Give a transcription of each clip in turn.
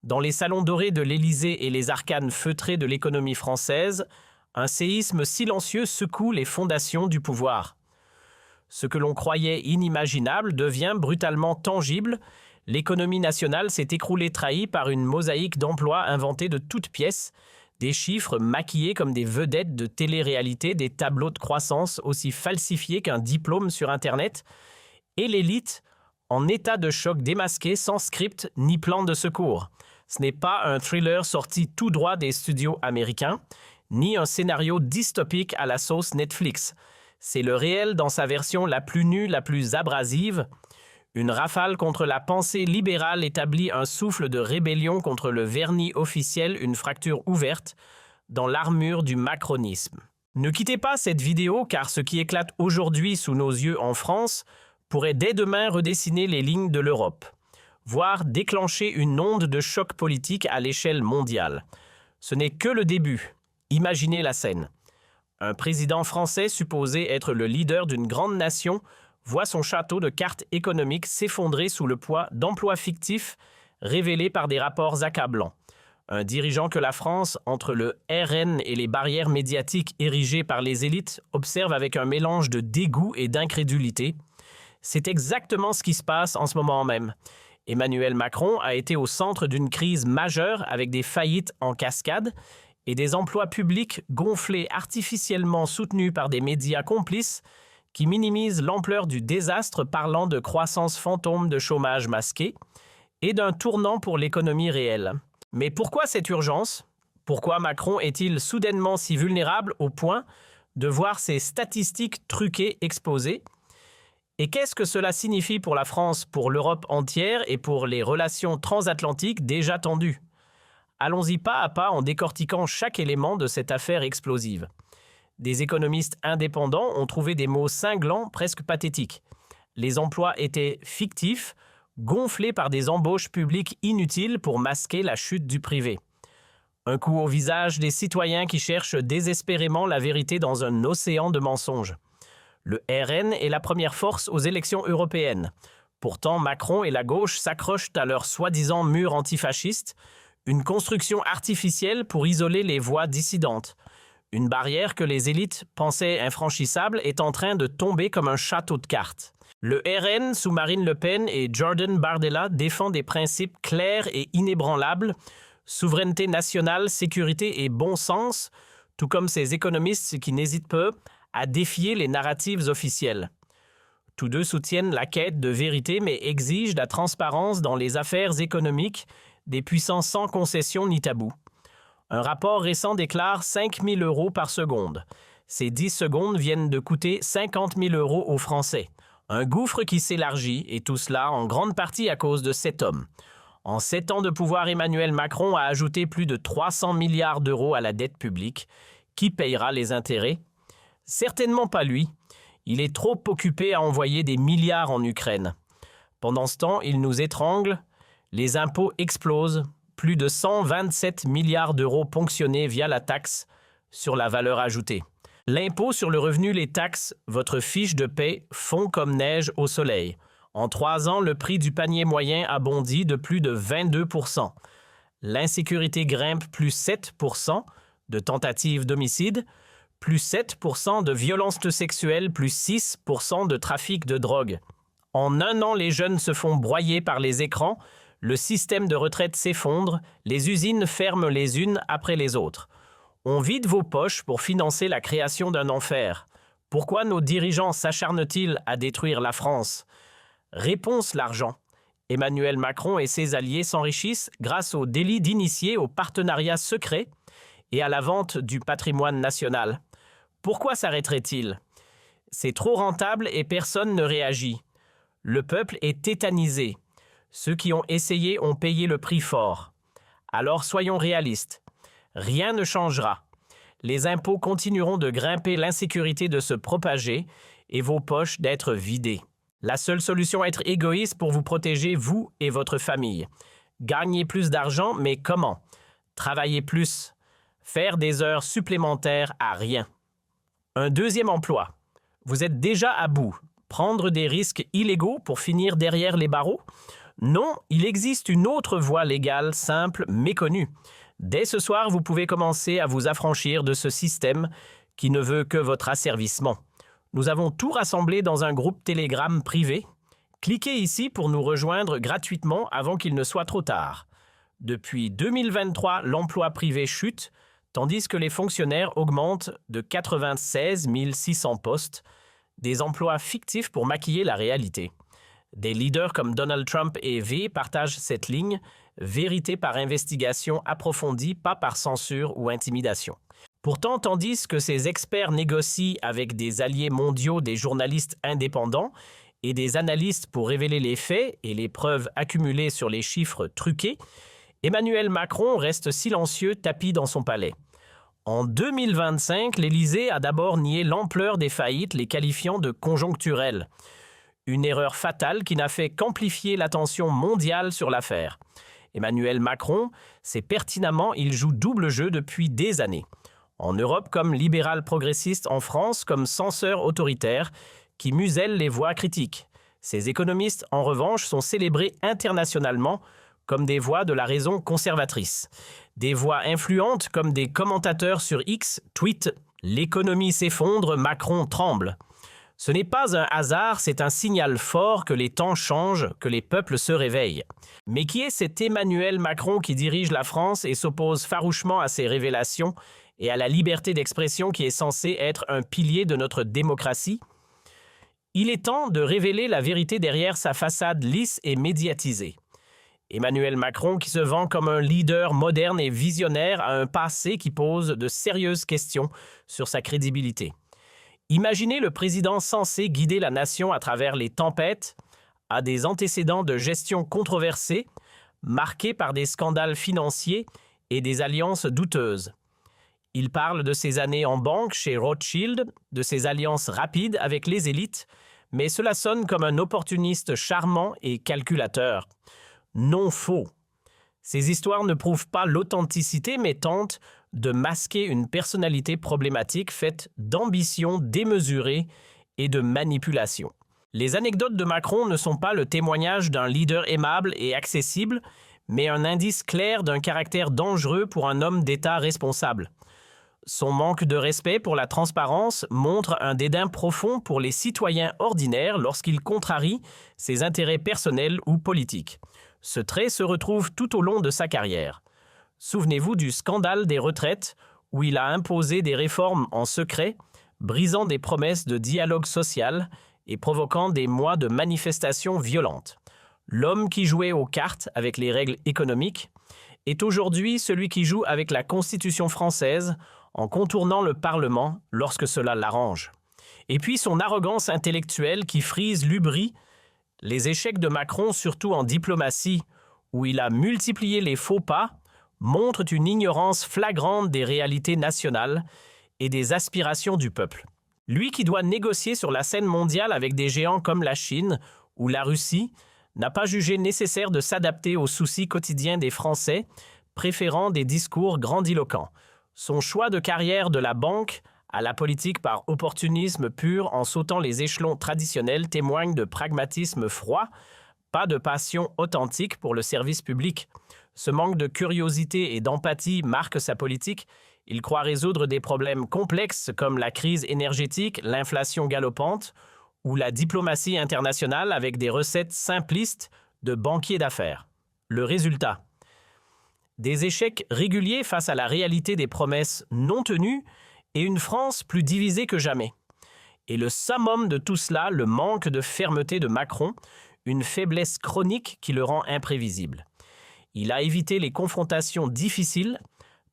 Dans les salons dorés de l'Élysée et les arcanes feutrées de l'économie française, un séisme silencieux secoue les fondations du pouvoir. Ce que l'on croyait inimaginable devient brutalement tangible. L'économie nationale s'est écroulée trahie par une mosaïque d'emplois inventés de toutes pièces, des chiffres maquillés comme des vedettes de télé-réalité, des tableaux de croissance aussi falsifiés qu'un diplôme sur Internet, et l'élite en état de choc démasqué sans script ni plan de secours. Ce n'est pas un thriller sorti tout droit des studios américains, ni un scénario dystopique à la sauce Netflix. C'est le réel dans sa version la plus nue, la plus abrasive. Une rafale contre la pensée libérale établit un souffle de rébellion contre le vernis officiel, une fracture ouverte dans l'armure du macronisme. Ne quittez pas cette vidéo car ce qui éclate aujourd'hui sous nos yeux en France pourrait dès demain redessiner les lignes de l'Europe, voire déclencher une onde de choc politique à l'échelle mondiale. Ce n'est que le début. Imaginez la scène. Un président français supposé être le leader d'une grande nation voit son château de cartes économiques s'effondrer sous le poids d'emplois fictifs révélés par des rapports accablants. Un dirigeant que la France, entre le RN et les barrières médiatiques érigées par les élites, observe avec un mélange de dégoût et d'incrédulité. C'est exactement ce qui se passe en ce moment même. Emmanuel Macron a été au centre d'une crise majeure avec des faillites en cascade et des emplois publics gonflés artificiellement soutenus par des médias complices qui minimisent l'ampleur du désastre parlant de croissance fantôme de chômage masqué et d'un tournant pour l'économie réelle. Mais pourquoi cette urgence? Pourquoi Macron est-il soudainement si vulnérable au point de voir ses statistiques truquées exposées? Et qu'est-ce que cela signifie pour la France, pour l'Europe entière et pour les relations transatlantiques déjà tendues? Allons-y pas à pas en décortiquant chaque élément de cette affaire explosive. Des économistes indépendants ont trouvé des mots cinglants, presque pathétiques. Les emplois étaient fictifs, gonflés par des embauches publiques inutiles pour masquer la chute du privé. Un coup au visage des citoyens qui cherchent désespérément la vérité dans un océan de mensonges. Le RN est la première force aux élections européennes. Pourtant, Macron et la gauche s'accrochent à leur soi-disant mur antifasciste, une construction artificielle pour isoler les voix dissidentes. Une barrière que les élites pensaient infranchissable est en train de tomber comme un château de cartes. Le RN, sous Marine Le Pen et Jordan Bardella, défend des principes clairs et inébranlables, souveraineté nationale, sécurité et bon sens, tout comme ces économistes qui n'hésitent peu à défier les narratives officielles. Tous deux soutiennent la quête de vérité mais exigent la transparence dans les affaires économiques des puissants sans concession ni tabou. Un rapport récent déclare 5 000 € par seconde. Ces 10 secondes viennent de coûter 50 000 € aux Français. Un gouffre qui s'élargit, et tout cela en grande partie à cause de cet homme. En 7 ans de pouvoir, Emmanuel Macron a ajouté plus de 300 milliards d'euros à la dette publique. Qui payera les intérêts? Certainement pas lui. Il est trop occupé à envoyer des milliards en Ukraine. Pendant ce temps, il nous étrangle. Les impôts explosent. Plus de 127 milliards d'euros ponctionnés via la taxe sur la valeur ajoutée. L'impôt sur le revenu, les taxes, votre fiche de paie fond comme neige au soleil. En 3 ans, le prix du panier moyen a bondi de plus de 22%. L'insécurité grimpe plus 7% de tentatives d'homicide, plus 7% de violences sexuelles, plus 6% de trafic de drogue. En 1 an, les jeunes se font broyer par les écrans, le système de retraite s'effondre, les usines ferment les unes après les autres. On vide vos poches pour financer la création d'un enfer. Pourquoi nos dirigeants s'acharnent-ils à détruire la France? Réponse: l'argent. Emmanuel Macron et ses alliés s'enrichissent grâce au délit d'initié, au partenariat secret et à la vente du patrimoine national. Pourquoi s'arrêterait-il? C'est trop rentable et personne ne réagit. Le peuple est tétanisé. Ceux qui ont essayé ont payé le prix fort. Alors soyons réalistes. Rien ne changera. Les impôts continueront de grimper, l'insécurité de se propager et vos poches d'être vidées. La seule solution est être égoïste pour vous protéger, vous et votre famille. Gagner plus d'argent, mais comment? Travailler plus. Faire des heures supplémentaires à rien. Un deuxième emploi. Vous êtes déjà à bout. Prendre des risques illégaux pour finir derrière les barreaux? Non, il existe une autre voie légale simple mais connue. Dès ce soir, vous pouvez commencer à vous affranchir de ce système qui ne veut que votre asservissement. Nous avons tout rassemblé dans un groupe Telegram privé. Cliquez ici pour nous rejoindre gratuitement avant qu'il ne soit trop tard. Depuis 2023, l'emploi privé chute, tandis que les fonctionnaires augmentent de 96 600 postes, des emplois fictifs pour maquiller la réalité. Des leaders comme Donald Trump et V partagent cette ligne, vérité par investigation approfondie, pas par censure ou intimidation. Pourtant, tandis que ces experts négocient avec des alliés mondiaux des journalistes indépendants et des analystes pour révéler les faits et les preuves accumulées sur les chiffres truqués, Emmanuel Macron reste silencieux, tapi dans son palais. En 2025, l'Élysée a d'abord nié l'ampleur des faillites, les qualifiant de conjoncturelles. Une erreur fatale qui n'a fait qu'amplifier l'attention mondiale sur l'affaire. Emmanuel Macron sait pertinemment il joue double jeu depuis des années. En Europe comme libéral progressiste, en France comme censeur autoritaire qui muselle les voix critiques. Ces économistes, en revanche, sont célébrés internationalement comme des voix de la raison conservatrice. Des voix influentes comme des commentateurs sur X tweetent « L'économie s'effondre, Macron tremble ». Ce n'est pas un hasard, c'est un signal fort que les temps changent, que les peuples se réveillent. Mais qui est cet Emmanuel Macron qui dirige la France et s'oppose farouchement à ces révélations et à la liberté d'expression qui est censée être un pilier de notre démocratie? Il est temps de révéler la vérité derrière sa façade lisse et médiatisée. Emmanuel Macron, qui se vend comme un leader moderne et visionnaire, a un passé qui pose de sérieuses questions sur sa crédibilité. Imaginez le président censé guider la nation à travers les tempêtes, a des antécédents de gestion controversés, marqués par des scandales financiers et des alliances douteuses. Il parle de ses années en banque chez Rothschild, de ses alliances rapides avec les élites, mais cela sonne comme un opportuniste charmant et calculateur. Non faux. Ces histoires ne prouvent pas l'authenticité mais tentent de masquer une personnalité problématique faite d'ambition démesurée et de manipulation. Les anecdotes de Macron ne sont pas le témoignage d'un leader aimable et accessible, mais un indice clair d'un caractère dangereux pour un homme d'État responsable. Son manque de respect pour la transparence montre un dédain profond pour les citoyens ordinaires lorsqu'il contrarie ses intérêts personnels ou politiques. Ce trait se retrouve tout au long de sa carrière. Souvenez-vous du scandale des retraites où il a imposé des réformes en secret, brisant des promesses de dialogue social et provoquant des mois de manifestations violentes. L'homme qui jouait aux cartes avec les règles économiques est aujourd'hui celui qui joue avec la Constitution française en contournant le Parlement lorsque cela l'arrange. Et puis son arrogance intellectuelle qui frise l'ubris, les échecs de Macron, surtout en diplomatie, où il a multiplié les faux pas, montrent une ignorance flagrante des réalités nationales et des aspirations du peuple. Lui qui doit négocier sur la scène mondiale avec des géants comme la Chine ou la Russie, n'a pas jugé nécessaire de s'adapter aux soucis quotidiens des Français, préférant des discours grandiloquents. Son choix de carrière de la banque à la politique par opportunisme pur en sautant les échelons traditionnels témoigne de pragmatisme froid, pas de passion authentique pour le service public. Ce manque de curiosité et d'empathie marque sa politique. Il croit résoudre des problèmes complexes comme la crise énergétique, l'inflation galopante ou la diplomatie internationale avec des recettes simplistes de banquier d'affaires. Le résultat: des échecs réguliers face à la réalité des promesses non tenues et une France plus divisée que jamais. Et le summum de tout cela, le manque de fermeté de Macron, une faiblesse chronique qui le rend imprévisible. Il a évité les confrontations difficiles,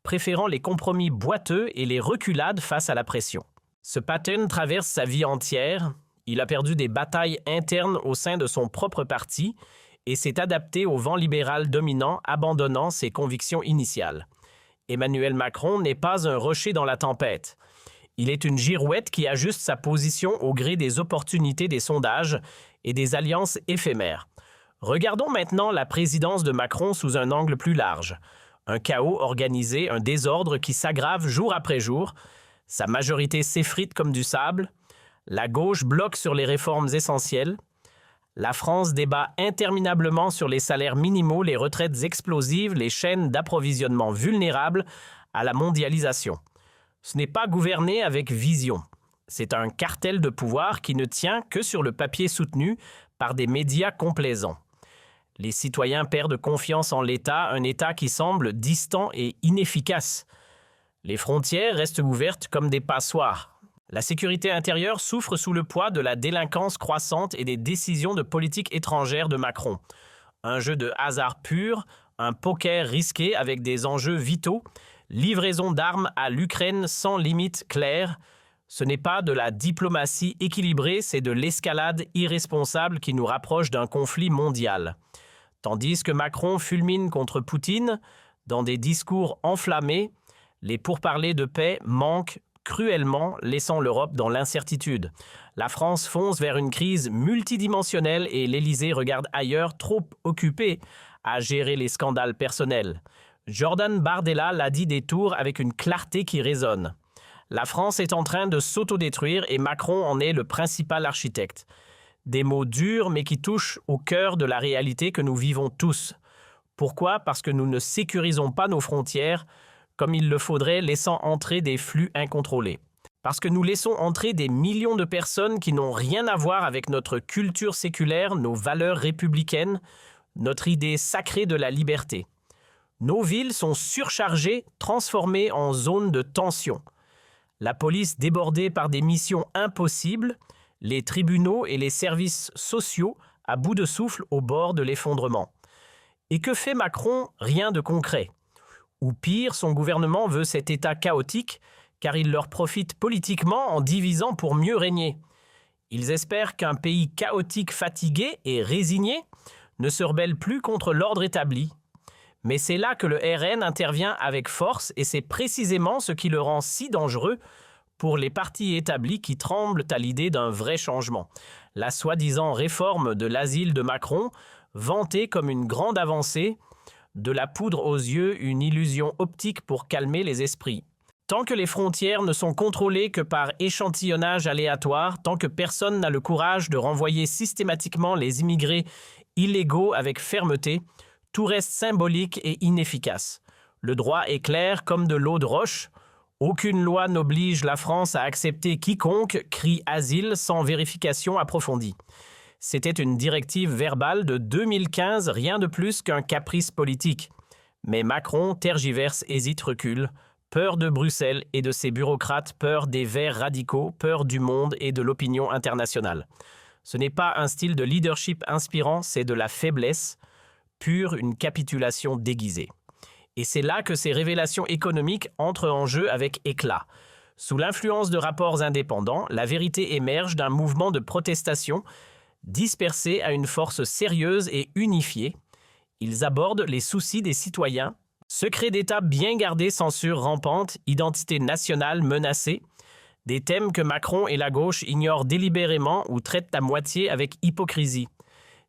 préférant les compromis boiteux et les reculades face à la pression. Ce pattern traverse sa vie entière. Il a perdu des batailles internes au sein de son propre parti et s'est adapté au vent libéral dominant, abandonnant ses convictions initiales. Emmanuel Macron n'est pas un rocher dans la tempête. Il est une girouette qui ajuste sa position au gré des opportunités des sondages et des alliances éphémères. Regardons maintenant la présidence de Macron sous un angle plus large. Un chaos organisé, un désordre qui s'aggrave jour après jour. Sa majorité s'effrite comme du sable. La gauche bloque sur les réformes essentielles. La France débat interminablement sur les salaires minimaux, les retraites explosives, les chaînes d'approvisionnement vulnérables à la mondialisation. Ce n'est pas gouverner avec vision. C'est un cartel de pouvoir qui ne tient que sur le papier soutenu par des médias complaisants. Les citoyens perdent confiance en l'État, un État qui semble distant et inefficace. Les frontières restent ouvertes comme des passoires. La sécurité intérieure souffre sous le poids de la délinquance croissante et des décisions de politique étrangère de Macron. Un jeu de hasard pur, un poker risqué avec des enjeux vitaux, livraison d'armes à l'Ukraine sans limite claire. Ce n'est pas de la diplomatie équilibrée, c'est de l'escalade irresponsable qui nous rapproche d'un conflit mondial. Tandis que Macron fulmine contre Poutine, dans des discours enflammés, les pourparlers de paix manquent cruellement, laissant l'Europe dans l'incertitude. La France fonce vers une crise multidimensionnelle et l'Élysée regarde ailleurs, trop occupé à gérer les scandales personnels. Jordan Bardella l'a dit des tours avec une clarté qui résonne. La France est en train de s'autodétruire et Macron en est le principal architecte. Des mots durs mais qui touchent au cœur de la réalité que nous vivons tous. Pourquoi ? Parce que nous ne sécurisons pas nos frontières comme il le faudrait, laissant entrer des flux incontrôlés. Parce que nous laissons entrer des millions de personnes qui n'ont rien à voir avec notre culture séculaire, nos valeurs républicaines, notre idée sacrée de la liberté. Nos villes sont surchargées, transformées en zones de tension. La police débordée par des missions impossibles, les tribunaux et les services sociaux à bout de souffle au bord de l'effondrement. Et que fait Macron ? Rien de concret. Ou pire, son gouvernement veut cet État chaotique car il leur profite politiquement en divisant pour mieux régner. Ils espèrent qu'un pays chaotique, fatigué et résigné ne se rebelle plus contre l'ordre établi. Mais c'est là que le RN intervient avec force et c'est précisément ce qui le rend si dangereux pour les partis établis qui tremblent à l'idée d'un vrai changement. La soi-disant réforme de l'asile de Macron, vantée comme une grande avancée, de la poudre aux yeux, une illusion optique pour calmer les esprits. Tant que les frontières ne sont contrôlées que par échantillonnage aléatoire, tant que personne n'a le courage de renvoyer systématiquement les immigrés illégaux avec fermeté, tout reste symbolique et inefficace. Le droit est clair comme de l'eau de roche. Aucune loi n'oblige la France à accepter quiconque crie asile sans vérification approfondie. C'était une directive verbale de 2015, rien de plus qu'un caprice politique. Mais Macron tergiverse, hésite, recule. Peur de Bruxelles et de ses bureaucrates, peur des Verts radicaux, peur du monde et de l'opinion internationale. Ce n'est pas un style de leadership inspirant, c'est de la faiblesse, pure une capitulation déguisée. Et c'est là que ces révélations économiques entrent en jeu avec éclat. Sous l'influence de rapports indépendants, la vérité émerge d'un mouvement de protestation dispersés à une force sérieuse et unifiée. Ils abordent les soucis des citoyens. Secret d'État bien gardé, censure rampante, identité nationale menacée. Des thèmes que Macron et la gauche ignorent délibérément ou traitent à moitié avec hypocrisie.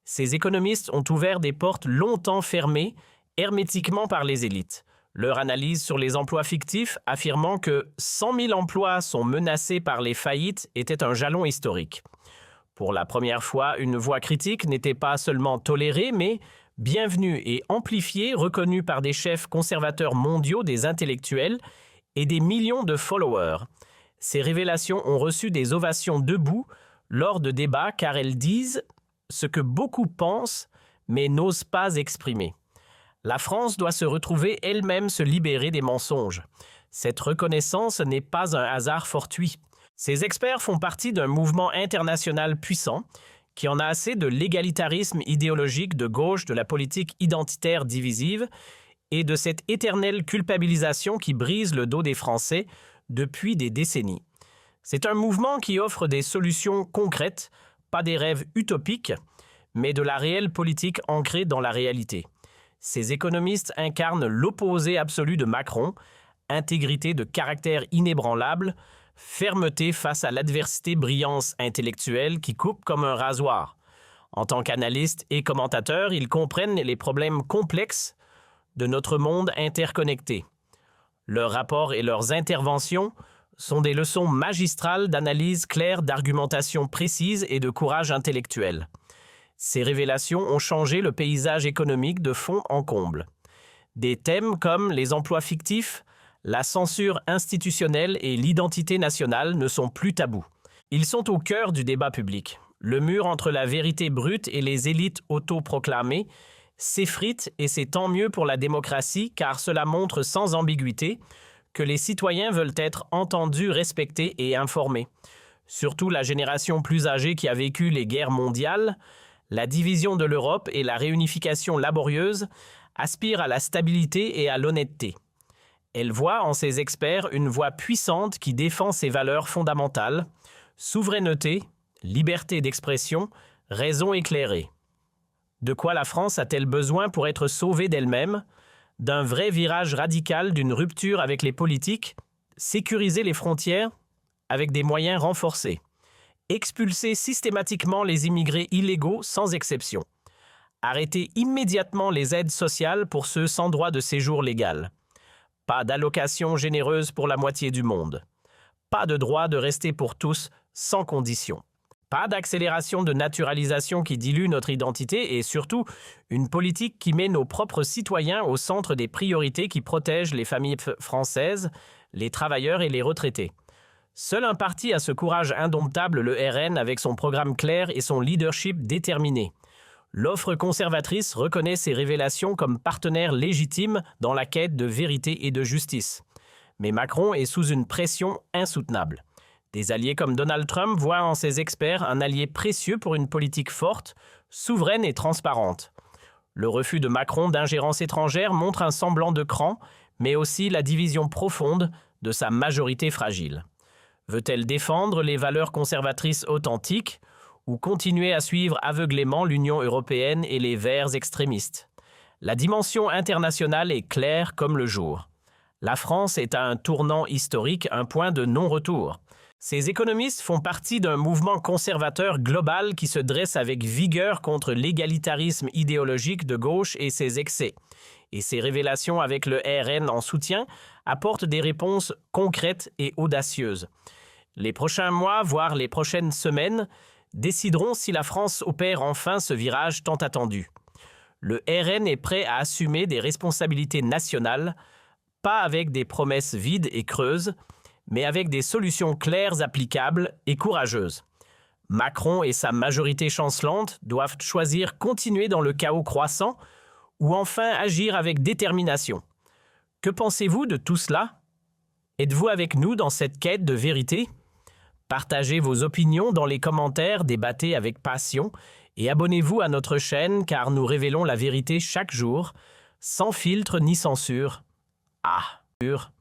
Ces économistes ont ouvert des portes longtemps fermées, hermétiquement par les élites. Leur analyse sur les emplois fictifs, affirmant que 100 000 emplois sont menacés par les faillites, était un jalon historique. Pour la première fois, une voix critique n'était pas seulement tolérée, mais bienvenue et amplifiée, reconnue par des chefs conservateurs mondiaux, des intellectuels et des millions de followers. Ces révélations ont reçu des ovations debout lors de débats car elles disent ce que beaucoup pensent mais n'osent pas exprimer. La France doit se retrouver elle-même se libérer des mensonges. Cette reconnaissance n'est pas un hasard fortuit. Ces experts font partie d'un mouvement international puissant qui en a assez de l'égalitarisme idéologique de gauche, de la politique identitaire divisive et de cette éternelle culpabilisation qui brise le dos des Français depuis des décennies. C'est un mouvement qui offre des solutions concrètes, pas des rêves utopiques, mais de la réelle politique ancrée dans la réalité. Ces économistes incarnent l'opposé absolu de Macron, intégrité de caractère inébranlable, fermeté face à l'adversité, brillance intellectuelle qui coupe comme un rasoir. En tant qu'analystes et commentateurs, ils comprennent les problèmes complexes de notre monde interconnecté. Leurs rapports et leurs interventions sont des leçons magistrales d'analyse claire, d'argumentation précise et de courage intellectuel. Ces révélations ont changé le paysage économique de fond en comble. Des thèmes comme les emplois fictifs, la censure institutionnelle et l'identité nationale ne sont plus tabous. Ils sont au cœur du débat public. Le mur entre la vérité brute et les élites autoproclamées s'effrite et c'est tant mieux pour la démocratie car cela montre sans ambiguïté que les citoyens veulent être entendus, respectés et informés. Surtout la génération plus âgée qui a vécu les guerres mondiales, la division de l'Europe et la réunification laborieuse aspirent à la stabilité et à l'honnêteté. Elle voit en ses experts une voix puissante qui défend ses valeurs fondamentales, souveraineté, liberté d'expression, raison éclairée. De quoi la France a-t-elle besoin pour être sauvée d'elle-même? D'un vrai virage radical, d'une rupture avec les politiques, sécuriser les frontières avec des moyens renforcés, expulser systématiquement les immigrés illégaux sans exception, arrêter immédiatement les aides sociales pour ceux sans droit de séjour légal, pas d'allocations généreuses pour la moitié du monde, pas de droit de rester pour tous sans condition. Pas d'accélération de naturalisation qui dilue notre identité et surtout une politique qui met nos propres citoyens au centre des priorités qui protègent les familles françaises, les travailleurs et les retraités. Seul un parti a ce courage indomptable, le RN, avec son programme clair et son leadership déterminé. L'offre conservatrice reconnaît ces révélations comme partenaire légitime dans la quête de vérité et de justice. Mais Macron est sous une pression insoutenable. Des alliés comme Donald Trump voient en ses experts un allié précieux pour une politique forte, souveraine et transparente. Le refus de Macron d'ingérence étrangère montre un semblant de cran, mais aussi la division profonde de sa majorité fragile. Veut-elle défendre les valeurs conservatrices authentiques ou continuer à suivre aveuglément l'Union européenne et les Verts extrémistes? La dimension internationale est claire comme le jour. La France est à un tournant historique, un point de non-retour. Ces économistes font partie d'un mouvement conservateur global qui se dresse avec vigueur contre l'égalitarisme idéologique de gauche et ses excès. Et ces révélations avec le RN en soutien apportent des réponses concrètes et audacieuses. Les prochains mois, voire les prochaines semaines, décideront si la France opère enfin ce virage tant attendu. Le RN est prêt à assumer des responsabilités nationales, pas avec des promesses vides et creuses, mais avec des solutions claires, applicables et courageuses. Macron et sa majorité chancelante doivent choisir continuer dans le chaos croissant ou enfin agir avec détermination. Que pensez-vous de tout cela? Êtes-vous avec nous dans cette quête de vérité? Partagez vos opinions dans les commentaires, débattez avec passion et abonnez-vous à notre chaîne car nous révélons la vérité chaque jour, sans filtre ni censure. Ah, pur.